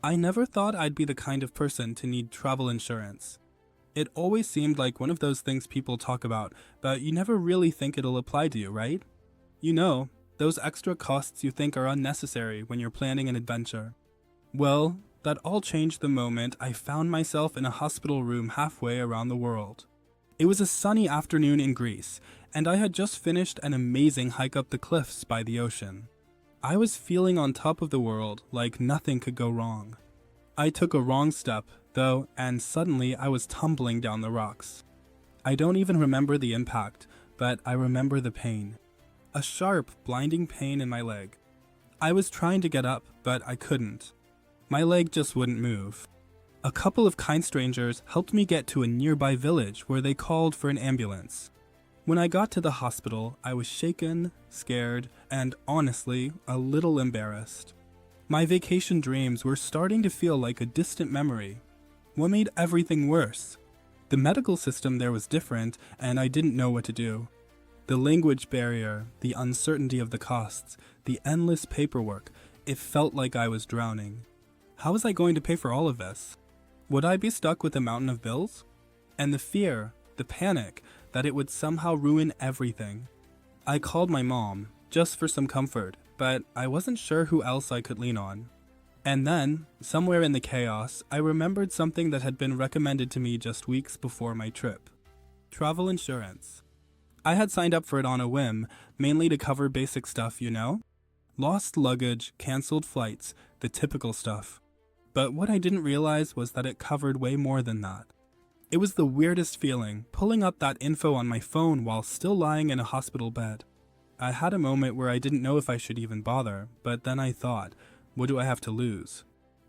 I never thought I'd be the kind of person to need travel insurance. It always seemed like one of those things people talk about, but you never really think it'll apply to you, right? You know, those extra costs you think are unnecessary when you're planning an adventure. Well, that all changed the moment I found myself in a hospital room halfway around the world. It was a sunny afternoon in Greece, and I had just finished an amazing hike up the cliffs by the ocean. I was feeling on top of the world, like nothing could go wrong. I took a wrong step, though, and suddenly I was tumbling down the rocks. I don't even remember the impact, but I remember the pain. A sharp, blinding pain in my leg. I was trying to get up, but I couldn't. My leg just wouldn't move. A couple of kind strangers helped me get to a nearby village where they called for an ambulance. When I got to the hospital, I was shaken, scared, and honestly, a little embarrassed. My vacation dreams were starting to feel like a distant memory. What made everything worse? The medical system there was different, and I didn't know what to do. The language barrier, the uncertainty of the costs, the endless paperwork, it felt like I was drowning. How was I going to pay for all of this? Would I be stuck with a mountain of bills? And the fear, the panic, that it would somehow ruin everything. I called my mom, just for some comfort, but I wasn't sure who else I could lean on. And then, somewhere in the chaos, I remembered something that had been recommended to me just weeks before my trip. Travel insurance. I had signed up for it on a whim, mainly to cover basic stuff, you know? Lost luggage, cancelled flights, the typical stuff. But what I didn't realize was that it covered way more than that. It was the weirdest feeling, pulling up that info on my phone while still lying in a hospital bed. I had a moment where I didn't know if I should even bother, but then I thought, what do I have to lose?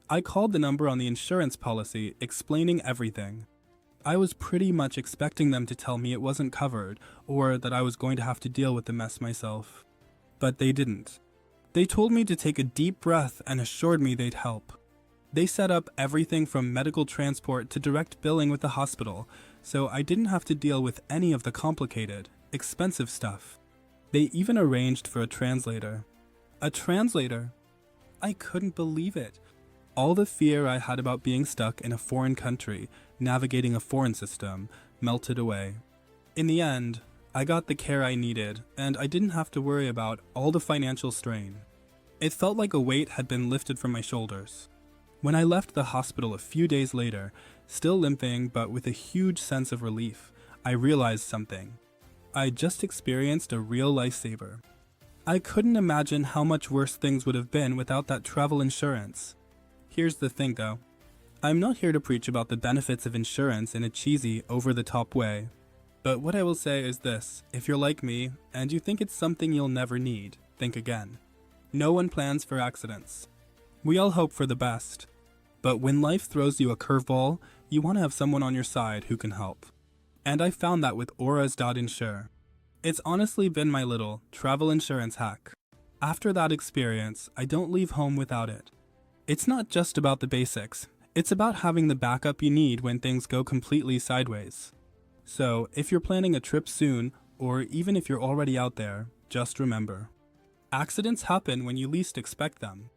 I called the number on the insurance policy, explaining everything. I was pretty much expecting them to tell me it wasn't covered, or that I was going to have to deal with the mess myself. But they didn't. They told me to take a deep breath and assured me they'd help. They set up everything from medical transport to direct billing with the hospital, so I didn't have to deal with any of the complicated, expensive stuff. They even arranged for a translator. A translator? I couldn't believe it. All the fear I had about being stuck in a foreign country, navigating a foreign system, melted away. In the end, I got the care I needed, and I didn't have to worry about all the financial strain. It felt like a weight had been lifted from my shoulders. When I left the hospital a few days later, still limping but with a huge sense of relief, I realized something. I just experienced a real lifesaver. I couldn't imagine how much worse things would have been without that travel insurance. Here's the thing though. I'm not here to preach about the benefits of insurance in a cheesy, over-the-top way. But what I will say is this, if you're like me, and you think it's something you'll never need, think again. No one plans for accidents. We all hope for the best. But when life throws you a curveball, you want to have someone on your side who can help. And I found that with Auras.insure. It's honestly been my little travel insurance hack. After that experience, I don't leave home without it. It's not just about the basics. It's about having the backup you need when things go completely sideways. So, if you're planning a trip soon, or even if you're already out there, just remember. Accidents happen when you least expect them.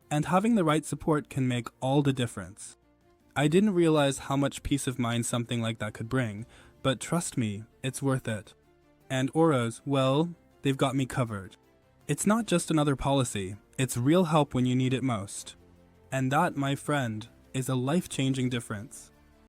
And having the right support can make all the difference. I didn't realize how much peace of mind something like that could bring, but trust me, it's worth it. And Auras, well, they've got me covered. It's not just another policy, it's real help when you need it most. And that, my friend, is a life-changing difference.